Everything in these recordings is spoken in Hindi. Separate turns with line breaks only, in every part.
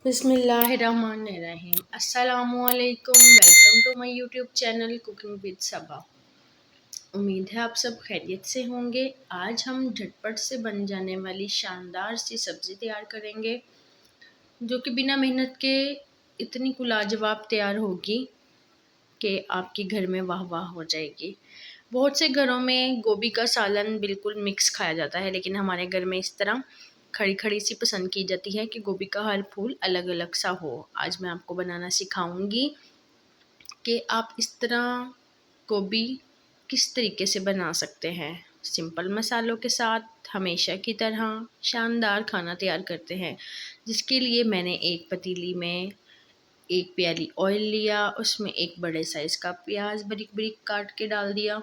बिस्मिल्लाहिर्रहमानिर्रहीम। अस्सलामुअलैकुम। Welcome to my YouTube channel cooking with Saba. उम्मीद है आप सब खैरियत से होंगे। आज हम झटपट से बन जाने वाली शानदार सी सब्ज़ी तैयार करेंगे जो कि बिना मेहनत के इतनी लाजवाब तैयार होगी कि आपके घर में वाह वाह हो जाएगी। बहुत से घरों में गोभी का सालन बिल्कुल मिक्स खाया जाता है, लेकिन हमारे घर में इस तरह खड़ी खड़ी सी पसंद की जाती है कि गोभी का हर फूल अलग अलग सा हो। आज मैं आपको बनाना सिखाऊंगी कि आप इस तरह गोभी किस तरीके से बना सकते हैं। सिंपल मसालों के साथ हमेशा की तरह शानदार खाना तैयार करते हैं, जिसके लिए मैंने एक पतीली में एक प्याली ऑयल लिया, उसमें एक बड़े साइज़ का प्याज बारीक बारीक काट के डाल दिया।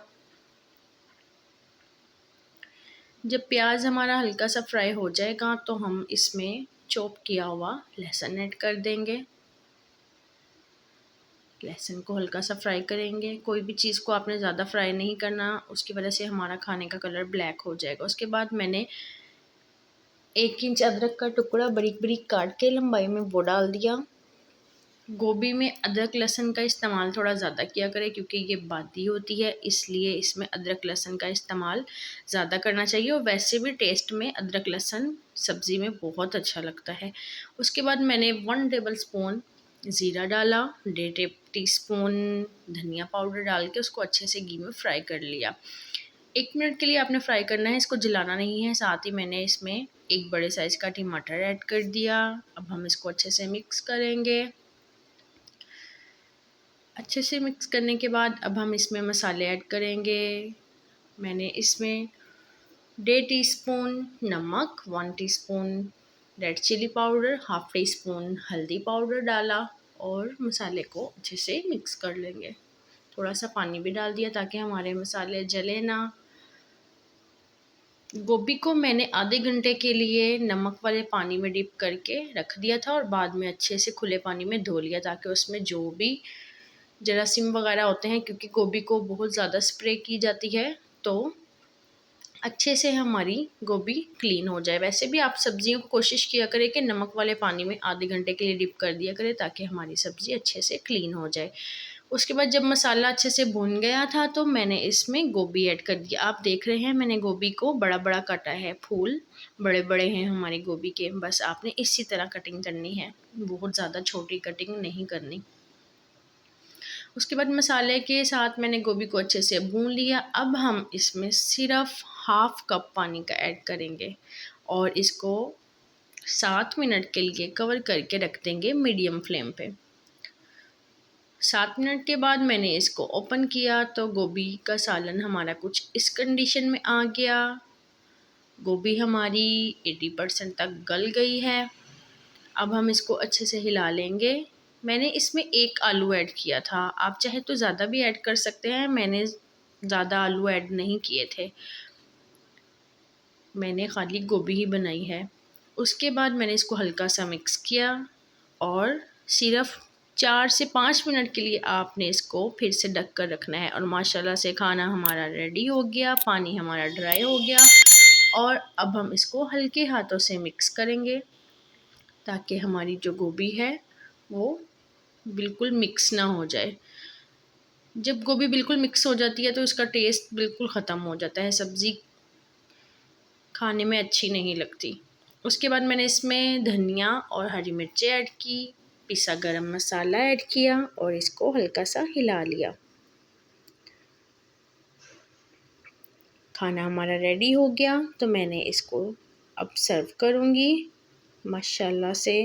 जब प्याज हमारा हल्का सा फ्राई हो जाएगा तो हम इसमें चॉप किया हुआ लहसुन ऐड कर देंगे। लहसुन को हल्का सा फ्राई करेंगे। कोई भी चीज़ को आपने ज़्यादा फ्राई नहीं करना, उसकी वजह से हमारा खाने का कलर ब्लैक हो जाएगा। उसके बाद मैंने 1 इंच अदरक का टुकड़ा बारीक बारीक काट के लंबाई में वो डाल दिया। गोभी में अदरक लहसुन का इस्तेमाल थोड़ा ज़्यादा किया करें, क्योंकि ये बादी होती है, इसलिए इसमें अदरक लहसुन का इस्तेमाल ज़्यादा करना चाहिए। और वैसे भी टेस्ट में अदरक लहसुन सब्ज़ी में बहुत अच्छा लगता है। उसके बाद मैंने 1 टेबल स्पून ज़ीरा डाला, 1.5 टीस्पून धनिया पाउडर डाल के उसको अच्छे से घी में फ्राई कर लिया। 1 मिनट के लिए आपने फ्राई करना है, इसको जलाना नहीं है। साथ ही मैंने इसमें एक बड़े साइज़ का टमाटर ऐड कर दिया। अब हम इसको अच्छे से मिक्स करेंगे। अच्छे से मिक्स करने के बाद अब हम इसमें मसाले ऐड करेंगे। मैंने इसमें 1.5 टीस्पून नमक, 1 teaspoon red chilli powder, half teaspoon हल्दी पाउडर डाला और मसाले को अच्छे से मिक्स कर लेंगे। थोड़ा सा पानी भी डाल दिया ताकि हमारे मसाले जले ना। गोभी को मैंने आधे घंटे के लिए नमक वाले पानी में डिप करके रख दिया था और बाद में अच्छे से खुले पानी में धो लिया, ताकि उसमें जो भी जरासीम वगैरह होते हैं, क्योंकि गोभी को बहुत ज़्यादा स्प्रे की जाती है, तो अच्छे से हमारी गोभी क्लीन हो जाए। वैसे भी आप सब्जियों को कोशिश किया करें कि नमक वाले पानी में आधे घंटे के लिए डिप कर दिया करें, ताकि हमारी सब्ज़ी अच्छे से क्लीन हो जाए। उसके बाद जब मसाला अच्छे से भुन गया था तो मैंने इसमें गोभी ऐड कर दिया। आप देख रहे हैं मैंने गोभी को बड़ा बड़ा काटा है, फूल बड़े बड़े हैं हमारी गोभी के। बस आपने इसी तरह कटिंग करनी है, बहुत ज़्यादा छोटी कटिंग नहीं करनी। उसके बाद मसाले के साथ मैंने गोभी को अच्छे से भून लिया। अब हम इसमें सिर्फ हाफ कप पानी का ऐड करेंगे और इसको 7 मिनट के लिए कवर करके रख देंगे मीडियम फ्लेम पे। 7 मिनट के बाद मैंने इसको ओपन किया तो गोभी का सालन हमारा कुछ इस कंडीशन में आ गया। गोभी हमारी 80% तक गल गई है। अब हम इसको अच्छे से हिला लेंगे। मैंने इसमें 1 आलू ऐड किया था, आप चाहे तो ज़्यादा भी ऐड कर सकते हैं। मैंने ज़्यादा आलू ऐड नहीं किए थे, मैंने खाली गोभी ही बनाई है। उसके बाद मैंने इसको हल्का सा मिक्स किया और सिर्फ 4 से 5 मिनट के लिए आपने इसको फिर से ढक कर रखना है। और माशाल्लाह से खाना हमारा रेडी हो गया, पानी हमारा ड्राई हो गया। और अब हम इसको हल्के हाथों से मिक्स करेंगे ताकि हमारी जो गोभी है वो बिल्कुल मिक्स ना हो जाए। जब गोभी बिल्कुल मिक्स हो जाती है तो इसका टेस्ट बिल्कुल ख़त्म हो जाता है, सब्ज़ी खाने में अच्छी नहीं लगती। उसके बाद मैंने इसमें धनिया और हरी मिर्चें ऐड की, पिसा गरम मसाला ऐड किया और इसको हल्का सा हिला लिया। खाना हमारा रेडी हो गया तो मैंने इसको अब सर्व करूँगी। माशाल्लाह से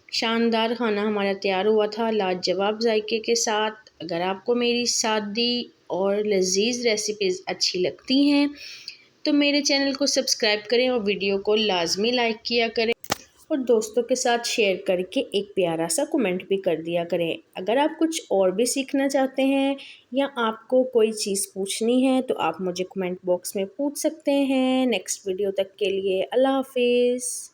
शानदार खाना हमारा तैयार हुआ था, लाजवाब जायके के साथ। अगर आपको मेरी सादी और लजीज रेसिपीज़ अच्छी लगती हैं तो मेरे चैनल को सब्सक्राइब करें और वीडियो को लाजमी लाइक किया करें और दोस्तों के साथ शेयर करके एक प्यारा सा कमेंट भी कर दिया करें। अगर आप कुछ और भी सीखना चाहते हैं या आपको कोई चीज़ पूछनी है तो आप मुझे कमेंट बॉक्स में पूछ सकते हैं। नेक्स्ट वीडियो तक के लिए अल्लाह हाफिज़।